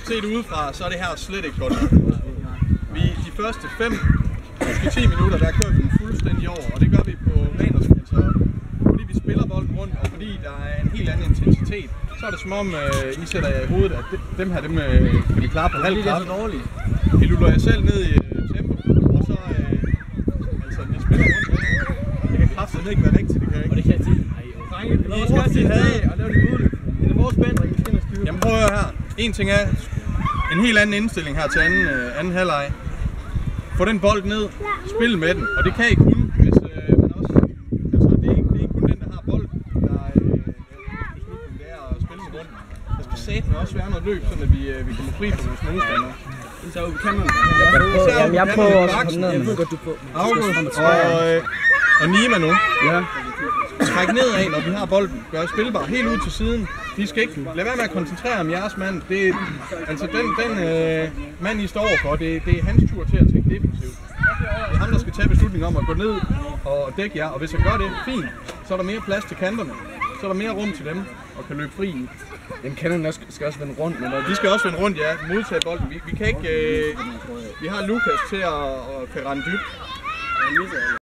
Set udefra, så er det her slet ikke godt. De første 5, måske 10 minutter, der kører vi den fuldstændig over, og det gør vi på ren og skid. Fordi vi spiller bolden rundt, og fordi der er en helt anden intensitet, så er det som om, I sætter jer i hovedet, at dem kan vi klare på halv kraft. Vi luller jer selv ned i tempo, og så vi spiller rundt med det. Det kan kraftigt ikke være rigtigt, det kan ikke. Og det kan jeg sige. Det skal de have, og det er de udløb. Det er vores spændring, vi skal ind og styre. Jamen prøv at høre her. En ting er en helt anden indstilling her til anden halvleg. Få den bold ned, spil med den, og det kan I kun, hvis man også... Altså det er ikke kun den, der har bolden, der er beslutningen, det er at spille den rundt. Der skal satme også være noget løb, så vi kommer fri på vores modstandere. Så kan man... Jamen jeg prøver også at komme ned. Jeg ved godt, du på. August og Nima nu. Ja. Træk nedad, når vi har bolden. Gør spilbar helt ud til siden. De skal ikke lade være med at koncentrere om jeres mand. Det, altså den mand, I står overfor, det er hans tur til at tænke defensivt. Det er ham, der skal tage beslutningen om at gå ned og dække jer. Og hvis han gør det fint, så er der mere plads til kanterne. Så er der mere rum til dem og kan løbe fri i. Den kanterne skal også vende rundt. De skal også vende rundt, ja. Modtage bolden. Vi kan ikke... vi har Lukas til at kan rende dybt.